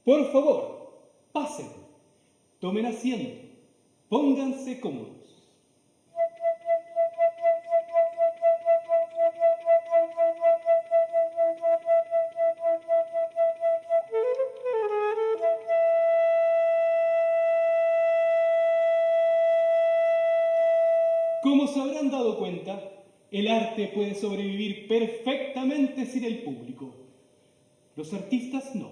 Por favor, pasen, tomen asiento, pónganse cómodos. Como se habrán dado cuenta, el arte puede sobrevivir perfectamente sin el público. Los artistas no.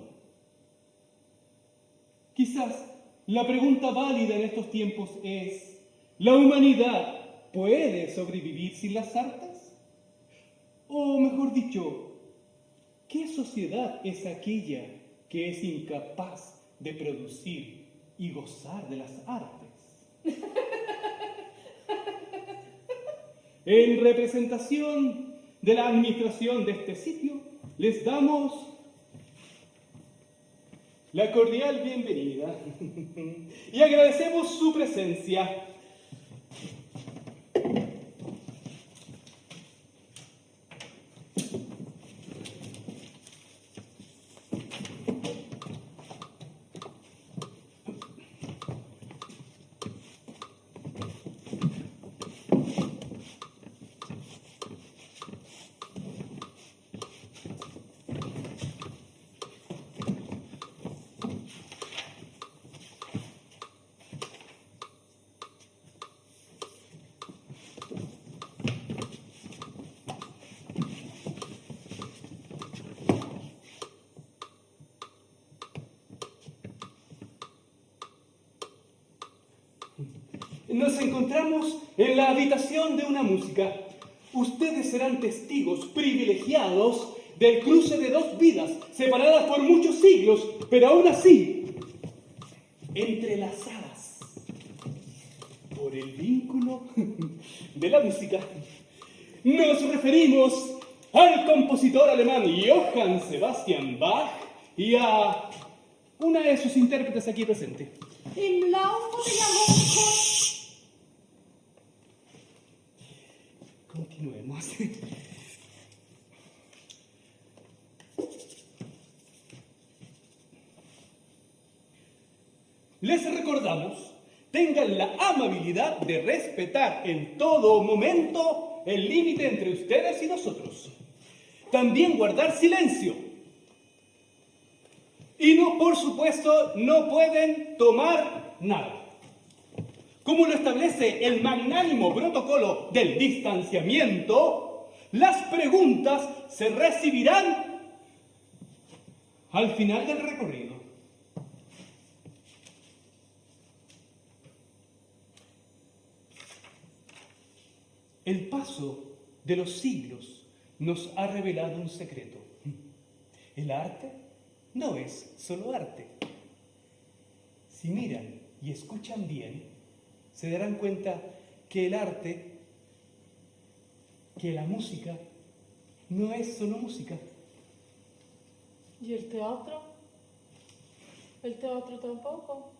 Quizás la pregunta válida en estos tiempos es, ¿la humanidad puede sobrevivir sin las artes? O mejor dicho, ¿qué sociedad es aquella que es incapaz de producir y gozar de las artes? En representación de la administración de este sitio, les damos la cordial bienvenida y agradecemos su presencia. Nos encontramos en la habitación de una música. Ustedes serán testigos privilegiados del cruce de dos vidas, separadas por muchos siglos, pero aún así, entrelazadas por el vínculo de la música. Nos referimos al compositor alemán Johann Sebastian Bach y a una de sus intérpretes aquí presente. Im Laufe der Jahrhunderte. Continuemos. Les recordamos, tengan la amabilidad de respetar en todo momento el límite entre ustedes y nosotros. También guardar silencio. Y no, por supuesto, no pueden tomar nada. Como lo establece el magnánimo protocolo del distanciamiento, las preguntas se recibirán al final del recorrido. El paso de los siglos nos ha revelado un secreto. El arte no es solo arte. Si miran y escuchan bien, se darán cuenta que el arte, que la música, no es solo música. ¿Y el teatro? El teatro tampoco.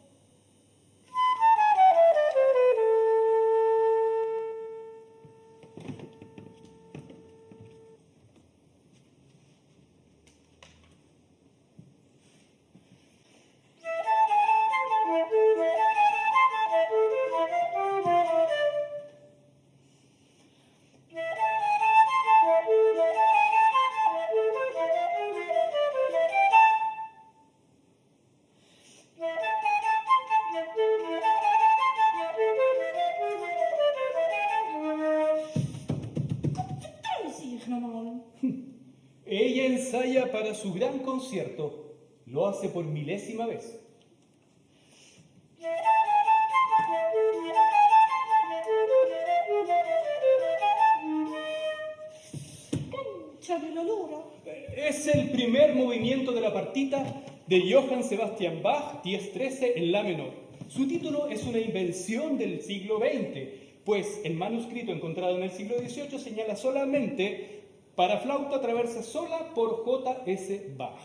Ella ensaya para su gran concierto. Lo hace por milésima vez. Es el primer movimiento de la partita de Johann Sebastian Bach, 10-13 en la menor. Su título es una invención del siglo XX, pues el manuscrito encontrado en el siglo XVIII señala solamente para flauta traversa sola por J.S. Bach.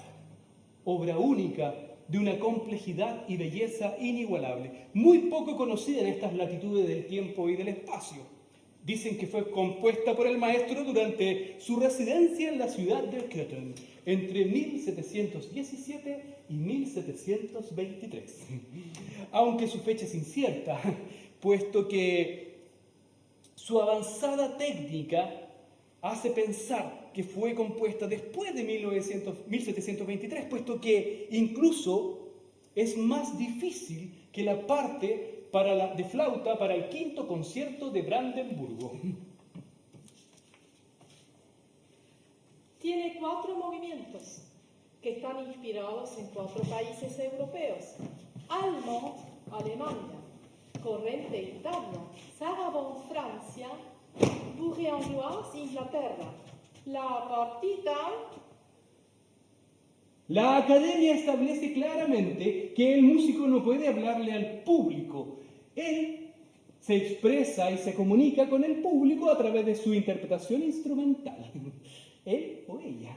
Obra única de una complejidad y belleza inigualable, muy poco conocida en estas latitudes del tiempo y del espacio. Dicen que fue compuesta por el maestro durante su residencia en la ciudad de Köthen entre 1717 y 1723. Aunque su fecha es incierta, puesto que su avanzada técnica hace pensar que fue compuesta después de 1723, puesto que incluso es más difícil que la parte de flauta para el quinto concierto de Brandenburgo. Tiene 4 movimientos que están inspirados en 4 países europeos: Allemande, Alemania; Corrente, Italia; Sarabande, Francia; Bourgeois, Inglaterra. La partita... La academia establece claramente que el músico no puede hablarle al público. Él se expresa y se comunica con el público a través de su interpretación instrumental. Él o ella.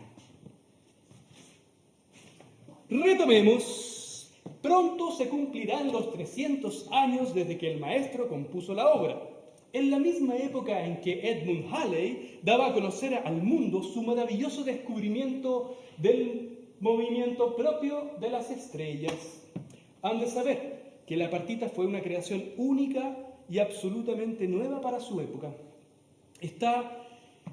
Retomemos. Pronto se cumplirán los 300 años desde que el maestro compuso la obra. En la misma época en que Edmund Halley daba a conocer al mundo su maravilloso descubrimiento del movimiento propio de las estrellas. Han de saber que la partita fue una creación única y absolutamente nueva para su época. Esta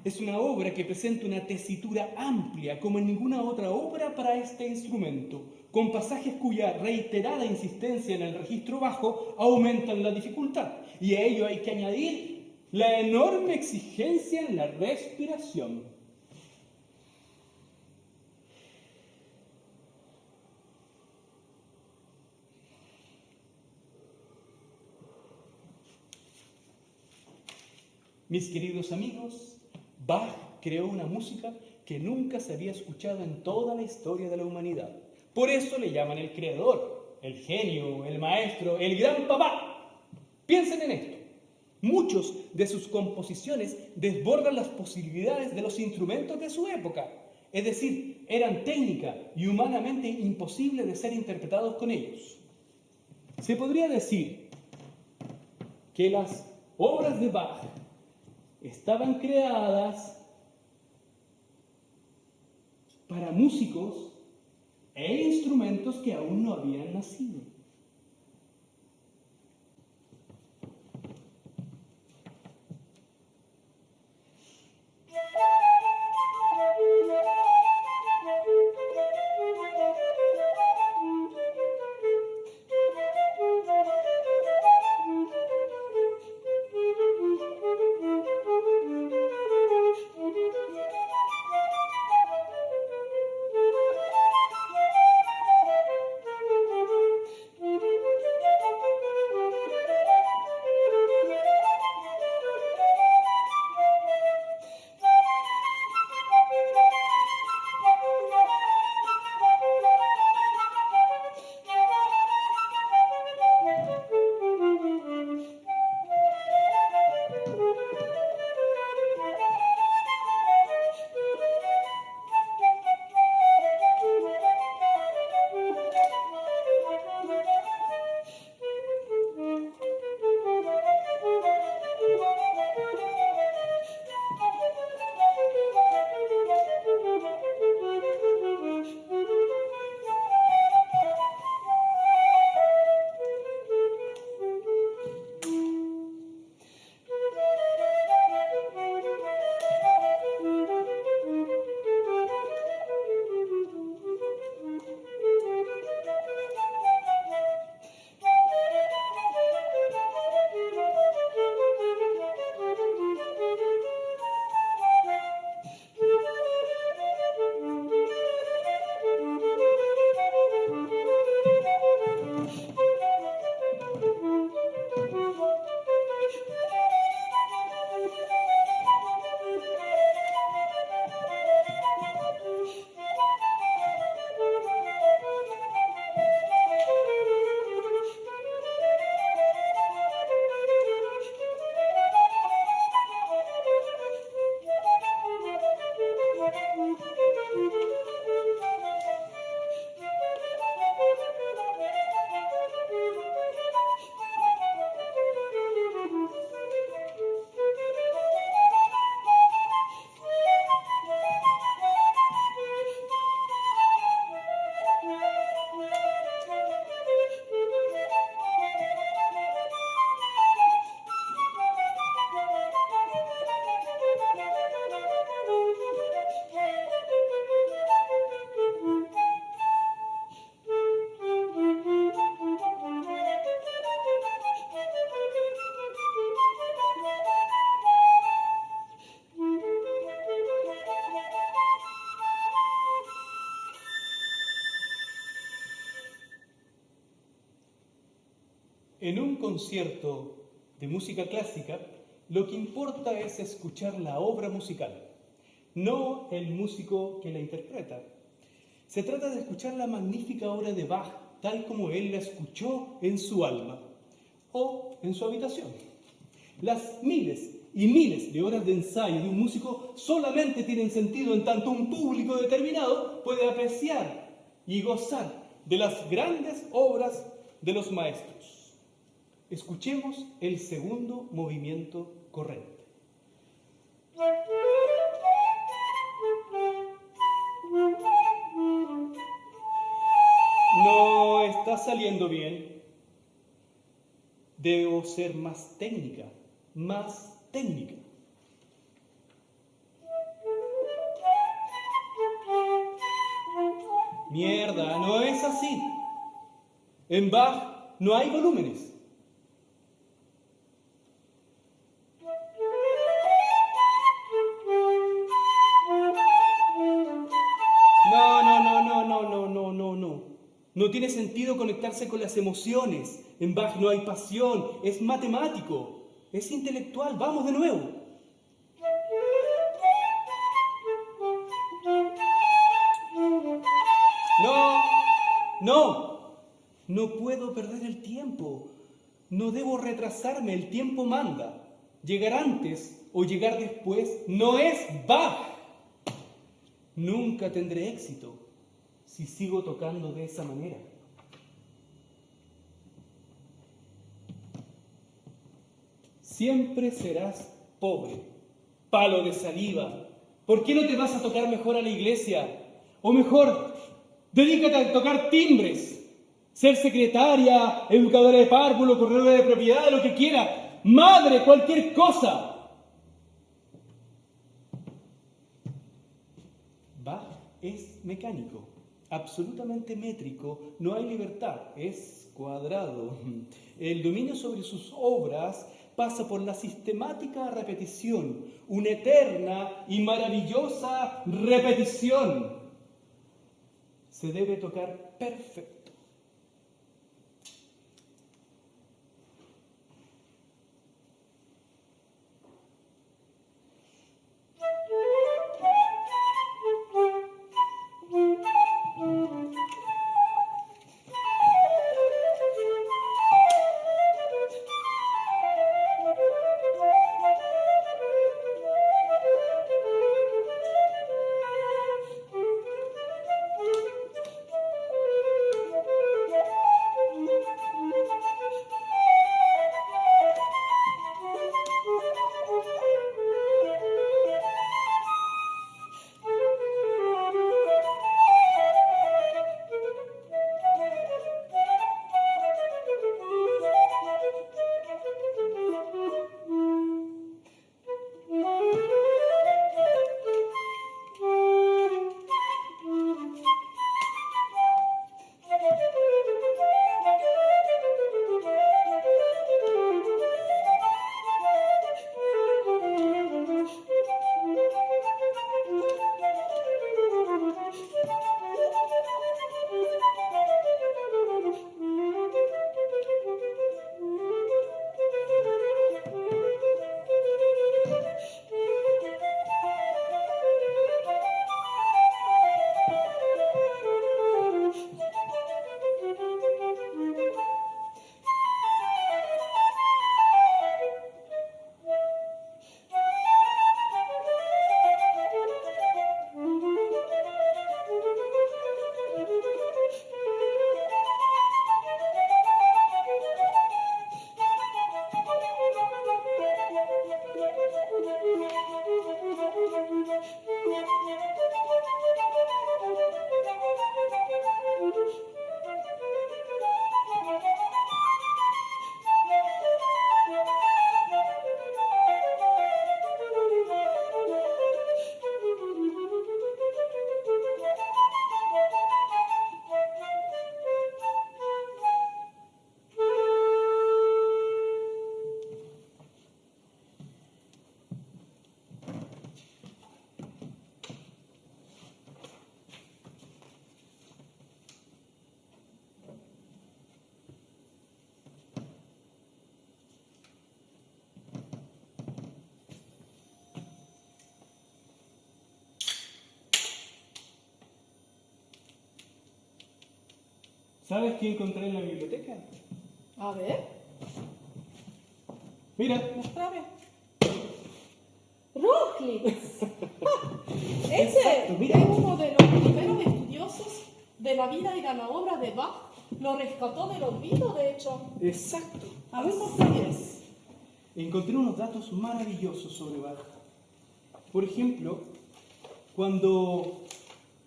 es una obra que presenta una tesitura amplia como en ninguna otra obra para este instrumento, con pasajes cuya reiterada insistencia en el registro bajo aumentan la dificultad, y a ello hay que añadir la enorme exigencia en la respiración. Mis queridos amigos, Bach creó una música que nunca se había escuchado en toda la historia de la humanidad. Por eso le llaman el creador, el genio, el maestro, el gran papá. Piensen en esto. Muchos de sus composiciones desbordan las posibilidades de los instrumentos de su época. Es decir, eran técnica y humanamente imposibles de ser interpretados con ellos. Se podría decir que las obras de Bach estaban creadas para músicos e instrumentos que aún no habían nacido. En un concierto de música clásica, lo que importa es escuchar la obra musical, no el músico que la interpreta. Se trata de escuchar la magnífica obra de Bach, tal como él la escuchó en su alma o en su habitación. Las miles y miles de horas de ensayo de un músico solamente tienen sentido en tanto un público determinado puede apreciar y gozar de las grandes obras de los maestros. Escuchemos el segundo movimiento correcto. No está saliendo bien. Debo ser más técnica, más técnica. Mierda, no es así. En Bach no hay volúmenes. No. No tiene sentido conectarse con las emociones. En Bach no hay pasión, es matemático, es intelectual. Vamos de nuevo. No puedo perder el tiempo. No debo retrasarme, el tiempo manda. Llegar antes o llegar después no es Bach. Nunca tendré éxito si sigo tocando de esa manera. Siempre serás pobre, palo de saliva. ¿Por qué no te vas a tocar mejor a la iglesia? O mejor, dedícate a tocar timbres. Ser secretaria, educadora de párvulo, corredora de propiedad, lo que quiera. Madre, cualquier cosa. Bach es mecánico, absolutamente métrico, no hay libertad, es cuadrado. El dominio sobre sus obras pasa por la sistemática repetición, una eterna y maravillosa repetición. Se debe tocar perfecto. ¿Sabes qué encontré en la biblioteca? A ver, Mira, mostrame. Rochlitz. Ese Exacto, mira. es uno de los primeros estudiosos de la vida y de la obra de Bach. Lo rescató del olvido, de hecho. exacto. A ver, Así mostrame. es. Encontré unos datos maravillosos sobre Bach. Por ejemplo, cuando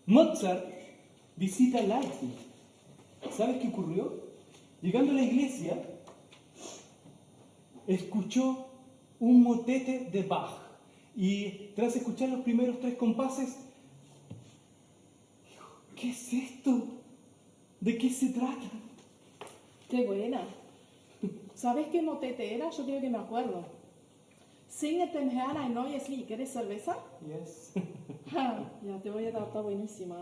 Mozart visita Leipzig, ¿sabes qué ocurrió? Llegando a la iglesia, escuchó un motete de Bach y tras escuchar los primeros 3 compases, dijo, ¿qué es esto? ¿De qué se trata? Qué buena. ¿Sabes qué motete era? Yo creo que me acuerdo. Singet dem Herrn ein neues Lied. ¿Quieres cerveza? Yes. Ya te voy a dar, está buenísima.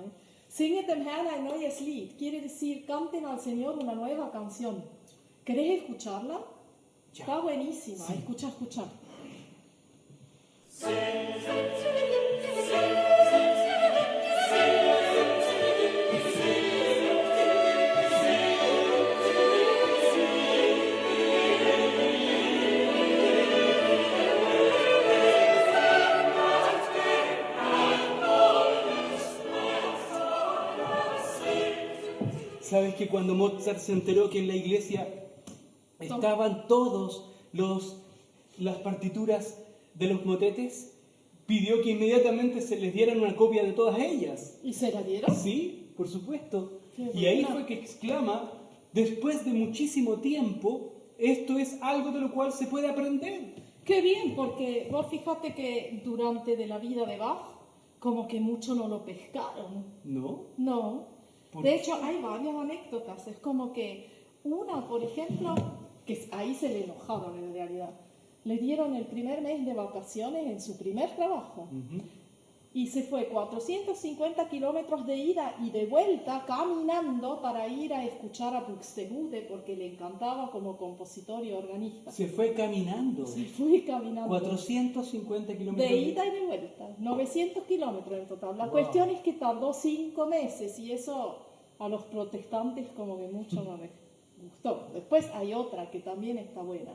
Singet dem Herrn ein neues Lied. Quiere decir, canten al Señor una nueva canción. ¿Querés escucharla? Ya. Está buenísima. Sí. Escucha, escucha. ¿Sabes que cuando Mozart se enteró que en la iglesia estaban todos las partituras de los motetes, pidió que inmediatamente se les dieran una copia de todas ellas? ¿Y se la dieron? Sí, por supuesto. Qué Y ahí buena. fue que exclama, después de muchísimo tiempo, esto es algo de lo cual se puede aprender. Qué bien, porque vos fíjate que durante de la vida de Bach, como que mucho no lo pescaron. ¿No? No. ¿Por De qué? hecho, hay varias anécdotas. Es como que una, por ejemplo, que ahí se le enojaron en realidad. Le dieron el primer mes de vacaciones en su primer trabajo. Ujú. Y se fue 450 kilómetros de ida y de vuelta caminando para ir a escuchar a Buxtehude porque le encantaba como compositor y organista. Se fue caminando. Se fue caminando. 450 kilómetros. De ida y de vuelta, 900 kilómetros en total. La Wow. cuestión es que tardó 5 meses y eso a los protestantes como que mucho no les gustó. Después hay otra que también está buena.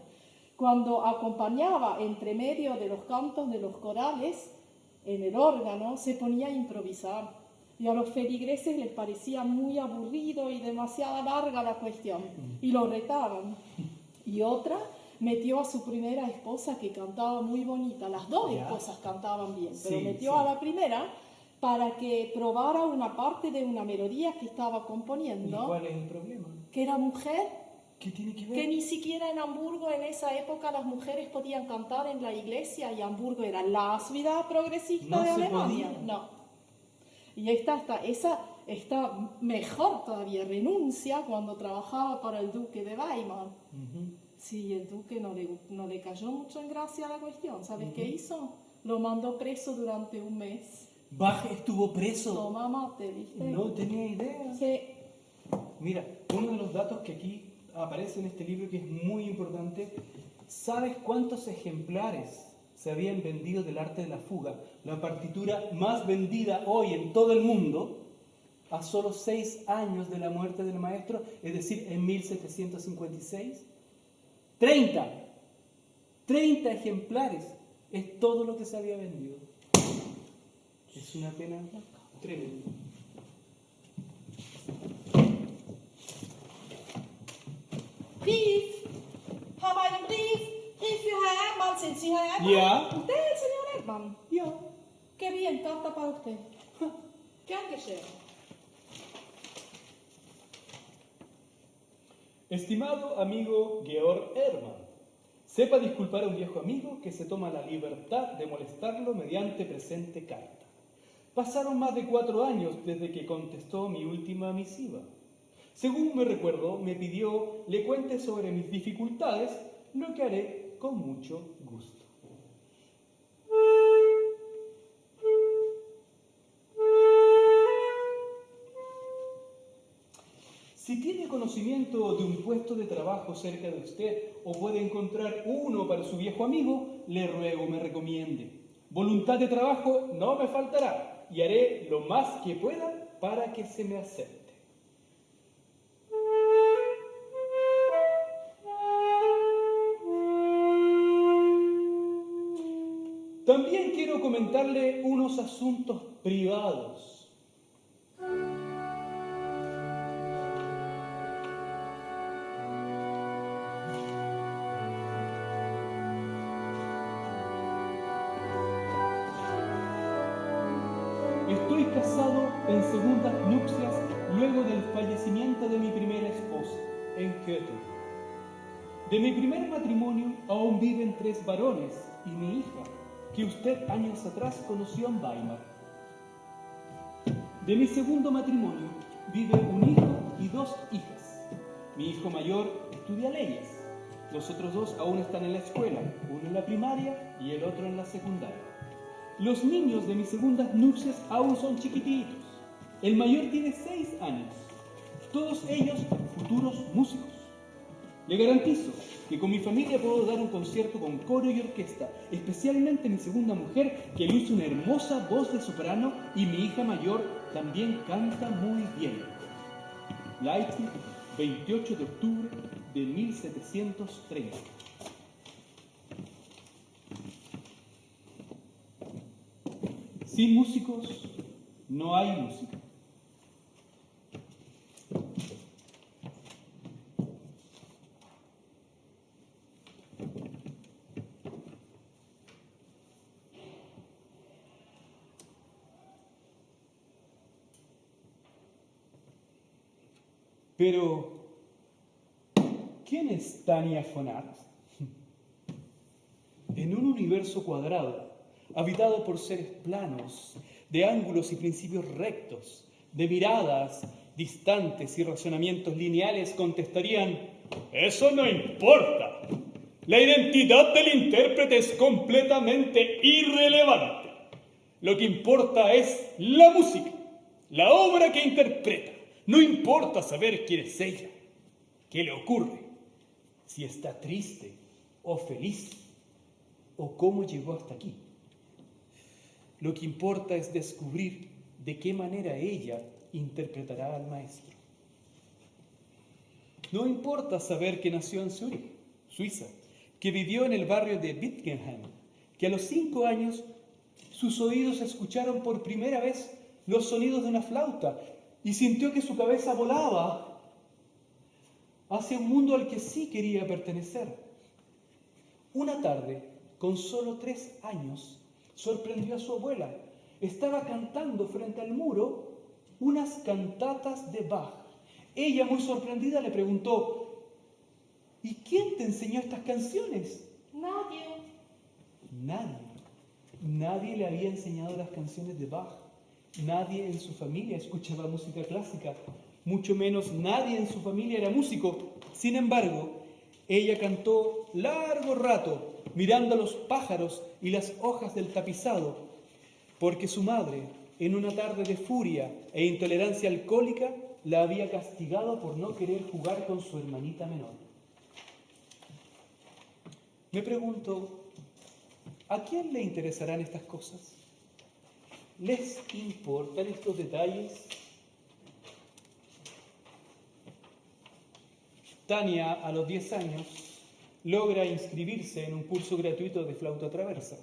Cuando acompañaba entre medio de los cantos de los corales, en el órgano se ponía a improvisar. Y a los feligreses les parecía muy aburrido y demasiado larga la cuestión. Y lo retaban. Y otra metió a su primera esposa que cantaba muy bonita. Las dos Ya. esposas cantaban bien, pero Sí, metió sí. a la primera para que probara una parte de una melodía que estaba ¿Y componiendo, cuál es el problema? que era mujer, ¿Qué tiene que ver? que ni siquiera en Hamburgo en esa época las mujeres podían cantar en la iglesia y Hamburgo era la ciudad progresista No de se Alemania. podía. No. Y esa está mejor todavía, renuncia cuando trabajaba para el duque de Weimar. Ujú. Sí, el duque no le cayó mucho en gracia la cuestión. ¿Sabes qué hizo? Lo mandó preso durante un mes. Bach estuvo preso. Toma mate, ¿viste? No tenía idea. Sí. Mira, uno de los datos que aquí aparece en este libro que es muy importante, ¿sabes cuántos ejemplares se habían vendido del arte de la fuga? La partitura más vendida hoy en todo el mundo, a solo 6 años de la muerte del maestro, es decir, en 1756. 30 ejemplares es todo lo que se había vendido. Es una pena tremenda. Brief. Haben einen Brief. Brief für Herr Erdmann. Sind Sie Herr Erdmann? Ja. Usted es el señor Erdmann. Ya. Qué bien, carta para usted. Gern geschehen. Estimado amigo Georg Hermann, sepa disculpar a un viejo amigo que se toma la libertad de molestarlo mediante presente carta. Pasaron más de 4 años desde que contestó mi última misiva. Según me recuerdo, me pidió le cuente sobre mis dificultades, lo que haré con mucho gusto. Si tiene conocimiento de un puesto de trabajo cerca de usted o puede encontrar uno para su viejo amigo, le ruego me recomiende. Voluntad de trabajo no me faltará y haré lo más que pueda para que se me acepte. También quiero comentarle unos asuntos privados. Estoy casado en segundas nupcias luego del fallecimiento de mi primera esposa, en Goethe. De mi primer matrimonio aún viven 3 varones y mi hija, que usted años atrás conoció en Weimar. De mi segundo matrimonio vive un hijo y 2 hijas. Mi hijo mayor estudia leyes. Los otros 2 aún están en la escuela, uno en la primaria y el otro en la secundaria. Los niños de mis segundas nupcias aún son chiquititos. El mayor tiene 6 años. Todos ellos futuros músicos. Le garantizo que con mi familia puedo dar un concierto con coro y orquesta, especialmente mi segunda mujer, que luce una hermosa voz de soprano, y mi hija mayor también canta muy bien. Leipzig, 28 de octubre de 1730. Sin músicos no hay música. Pero, ¿quién es Tania von Arx? En un universo cuadrado, habitado por seres planos, de ángulos y principios rectos, de miradas distantes y razonamientos lineales, contestarían: eso no importa. La identidad del intérprete es completamente irrelevante. Lo que importa es la música, la obra que interpreta. No importa saber quién es ella, qué le ocurre, si está triste o feliz, o cómo llegó hasta aquí. Lo que importa es descubrir de qué manera ella interpretará al maestro. No importa saber que nació en Zúrich, Suiza, que vivió en el barrio de Wittenheim, que a los 5 años sus oídos escucharon por primera vez los sonidos de una flauta y sintió que su cabeza volaba hacia un mundo al que sí quería pertenecer. Una tarde, con solo 3 años, sorprendió a su abuela. Estaba cantando frente al muro unas cantatas de Bach. Ella, muy sorprendida, le preguntó: ¿y quién te enseñó estas canciones? Nadie. Nadie le había enseñado las canciones de Bach. Nadie en su familia escuchaba música clásica, mucho menos nadie en su familia era músico. Sin embargo, ella cantó largo rato, mirando a los pájaros y las hojas del tapizado, porque su madre, en una tarde de furia e intolerancia alcohólica, la había castigado por no querer jugar con su hermanita menor. Me pregunto, ¿a quién le interesarán estas cosas? ¿Les importan estos detalles? Tania, a los 10 años, logra inscribirse en un curso gratuito de flauta traversa.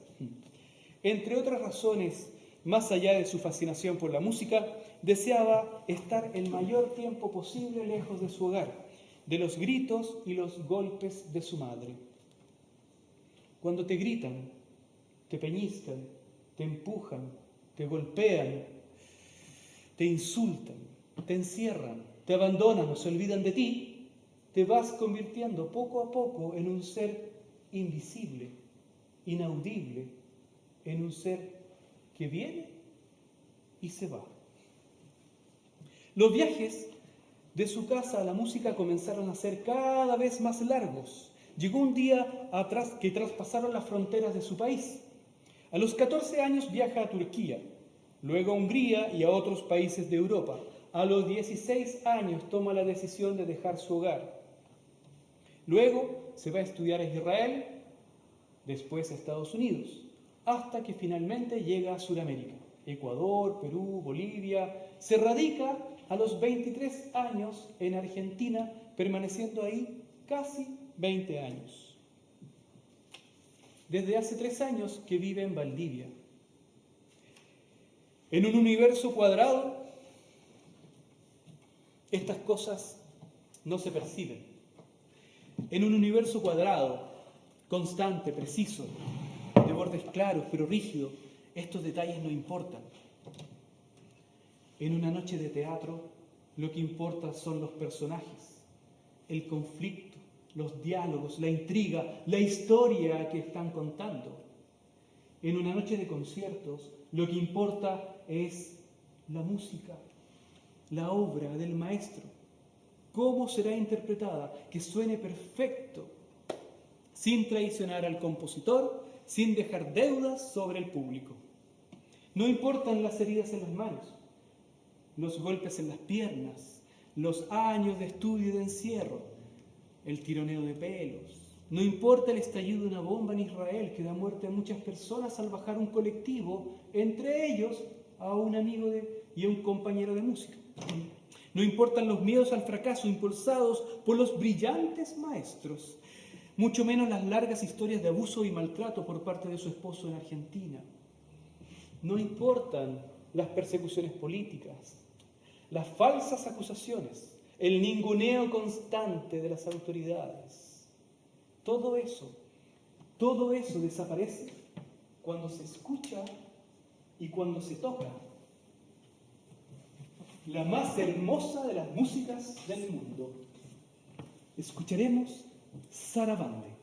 Entre otras razones, más allá de su fascinación por la música, deseaba estar el mayor tiempo posible lejos de su hogar, de los gritos y los golpes de su madre. Cuando te gritan, te peñiscan, te empujan, te golpean, te insultan, te encierran, te abandonan o se olvidan de ti, te vas convirtiendo poco a poco en un ser invisible, inaudible, en un ser que viene y se va. Los viajes de su casa a la música comenzaron a ser cada vez más largos. Llegó un día que traspasaron las fronteras de su país. A los 14 años viaja a Turquía, luego a Hungría y a otros países de Europa. A los 16 años toma la decisión de dejar su hogar. Luego se va a estudiar a Israel, después a Estados Unidos, hasta que finalmente llega a Sudamérica, Ecuador, Perú, Bolivia. Se radica a los 23 años en Argentina, permaneciendo ahí casi 20 años. desde hace 3 años que vive en Valdivia. En un universo cuadrado, estas cosas no se perciben. En un universo cuadrado, constante, preciso, de bordes claros pero rígidos, estos detalles no importan. En una noche de teatro, lo que importa son los personajes, el conflicto, los diálogos, la intriga, la historia que están contando. En una noche de conciertos, lo que importa es la música, la obra del maestro. ¿Cómo será interpretada? Que suene perfecto, sin traicionar al compositor, sin dejar deudas sobre el público. No importan las heridas en las manos, los golpes en las piernas, los años de estudio y de encierro, el tironeo de pelos. No importa el estallido de una bomba en Israel que da muerte a muchas personas al bajar un colectivo, entre ellos a un amigo y a un compañero de música. No importan los miedos al fracaso impulsados por los brillantes maestros, mucho menos las largas historias de abuso y maltrato por parte de su esposo en Argentina. No importan las persecuciones políticas, las falsas acusaciones, el ninguneo constante de las autoridades. Todo eso desaparece cuando se escucha y cuando se toca la más hermosa de las músicas del mundo. Escucharemos Sarabande.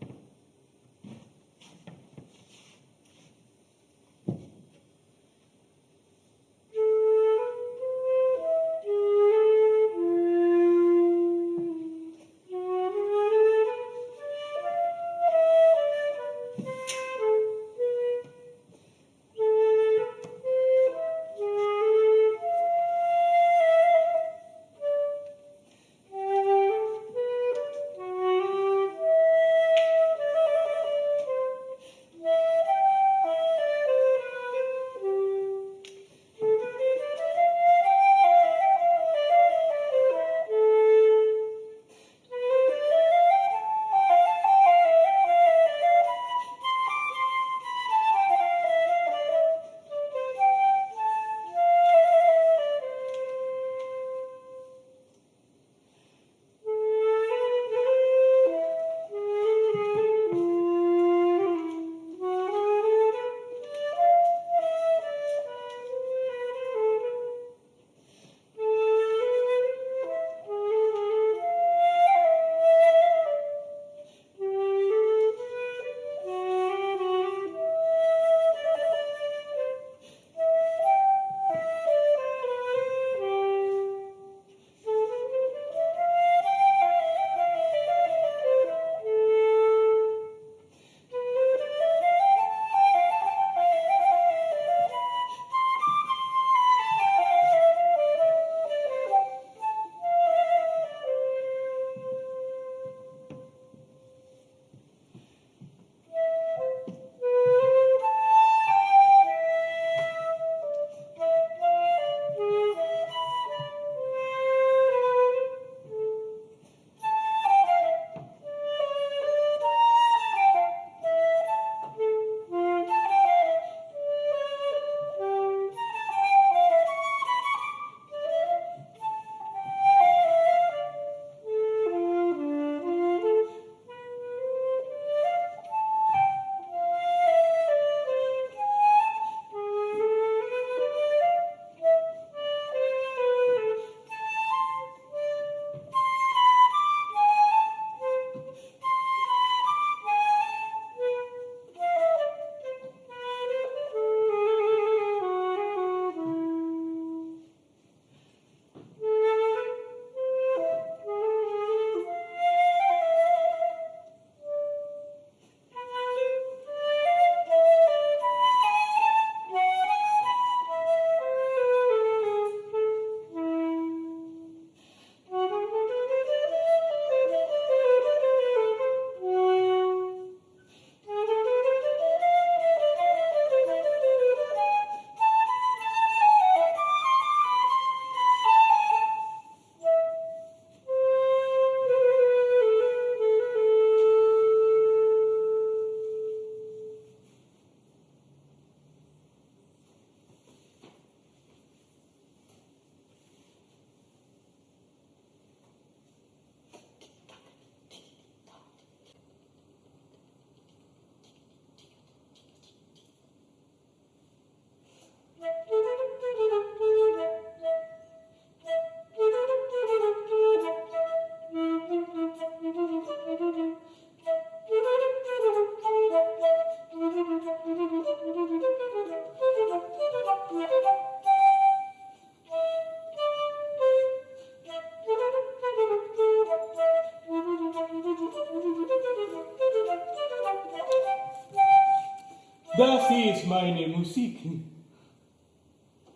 Das ist meine Musik.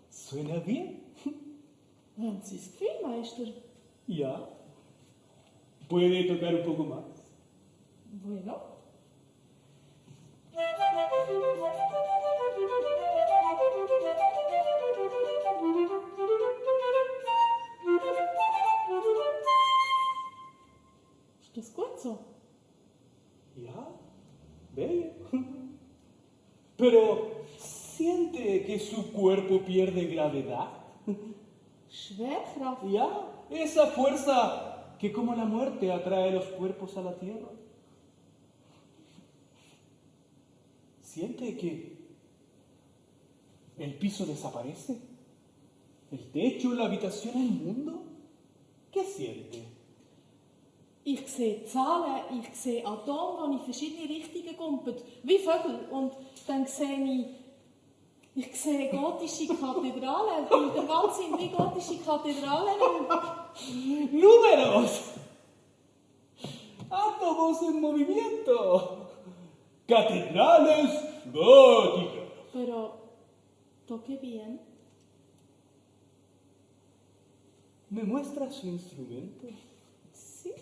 ¿Suena bien? Haben Sie das Gefühl, Meister? Ya. ¿Puede tocar un poco más? Bueno. ¿Estás gut? Ya. Bello. Pero, ¿siente que su cuerpo pierde gravedad? Schwerkraft? Ya. Esa fuerza que como la muerte atrae los cuerpos a la tierra. ¿Siente que el piso desaparece? ¿El techo, la habitación, el mundo? ¿Qué siente? Ich sehe Zahlen, ich sehe Atome, die in verschiedene Richtungen kumpen, wie Vögel. Und dann sehe ich sehe gotische Kathedralen, weil der Wahnsinn wie gotische Kathedralen. ¡Números! ¡Átomos en movimiento! ¡Catedrales góticas! Pero, toque bien. ¿Me muestra su instrumento? Sí.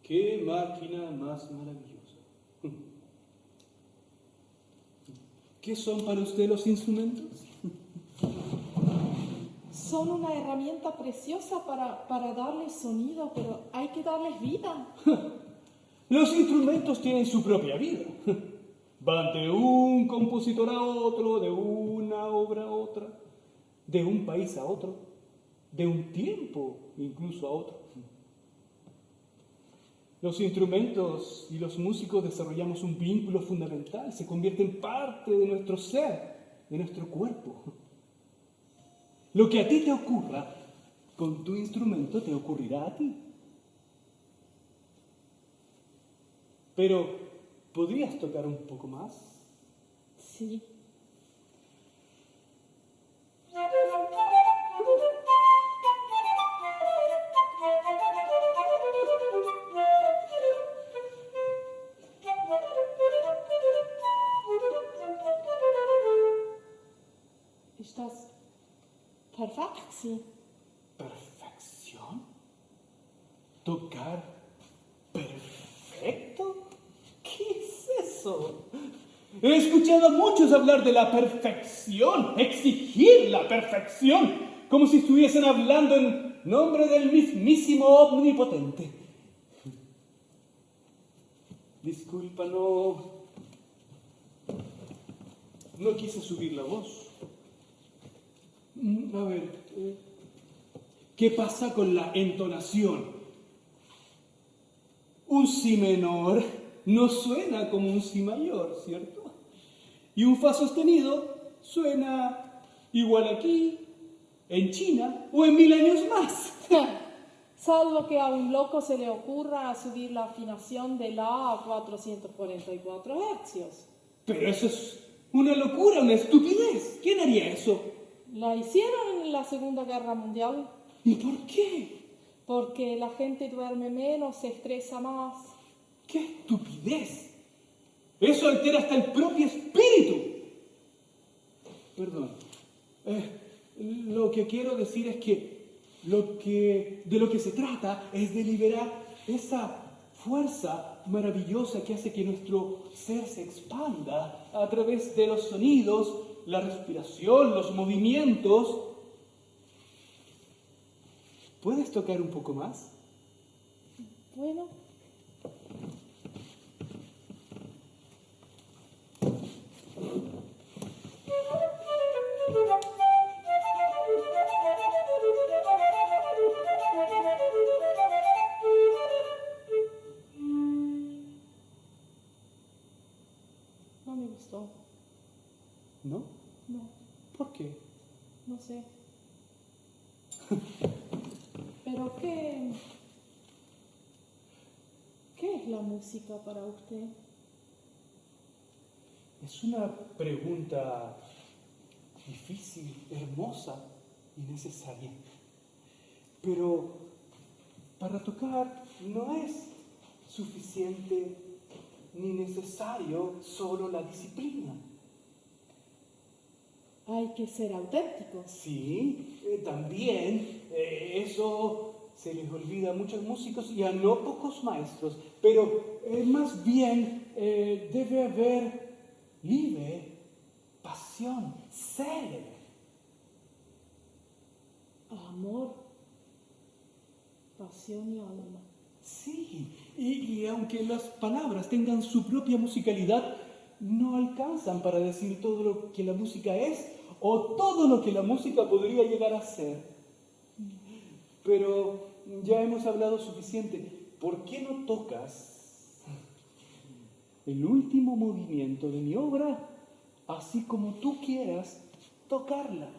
¡Qué máquina más maravillosa! ¿Qué son para usted los instrumentos? Son una herramienta preciosa para darles sonido, pero hay que darles vida. Los instrumentos tienen su propia vida. Van de un compositor a otro, de una obra a otra, de un país a otro, de un tiempo incluso a otro. Los instrumentos y los músicos desarrollamos un vínculo fundamental, se convierten parte de nuestro ser, de nuestro cuerpo. Lo que a ti te ocurra con tu instrumento te ocurrirá a ti. Pero, ¿podrías tocar un poco más? Sí. Ist das perfekt gewesen? ¿Perfección? ¿Tocar perfecto? ¿Qué es eso? He escuchado a muchos hablar de la perfección, exigir la perfección, como si estuviesen hablando en nombre del mismísimo omnipotente. Disculpa, no quise subir la voz. A ver, ¿qué pasa con la entonación? Un si menor no suena como un si mayor, ¿cierto? Y un fa sostenido suena igual aquí, en China o en 1000 años más. Salvo que a un loco se le ocurra subir la afinación de la a 444 hercios. Pero eso es una locura, una estupidez. ¿Quién haría eso? La hicieron en la Segunda Guerra Mundial ¿Y por qué? porque la gente duerme menos, se estresa más. ¡Qué estupidez! Eso altera hasta el propio espíritu. Perdón. Lo que quiero decir es que de lo que se trata es de liberar esa fuerza maravillosa que hace que nuestro ser se expanda a través de los sonidos, la respiración, los movimientos. ¿Puedes tocar un poco más? Bueno. No me gustó. ¿No? No, ¿Por qué? no sé. Pero ¿qué es la música para usted? Es una pregunta difícil, hermosa y necesaria. Pero para tocar no es suficiente ni necesario solo la disciplina. Hay que ser auténticos. Sí, también eso se les olvida a muchos músicos y a no pocos maestros, pero más bien debe haber libre pasión, sed. Amor, pasión y alma. Sí, y aunque las palabras tengan su propia musicalidad, no alcanzan para decir todo lo que la música es o todo lo que la música podría llegar a ser. Pero ya hemos hablado suficiente. ¿Por qué no tocas el último movimiento de mi obra así como tú quieras tocarla?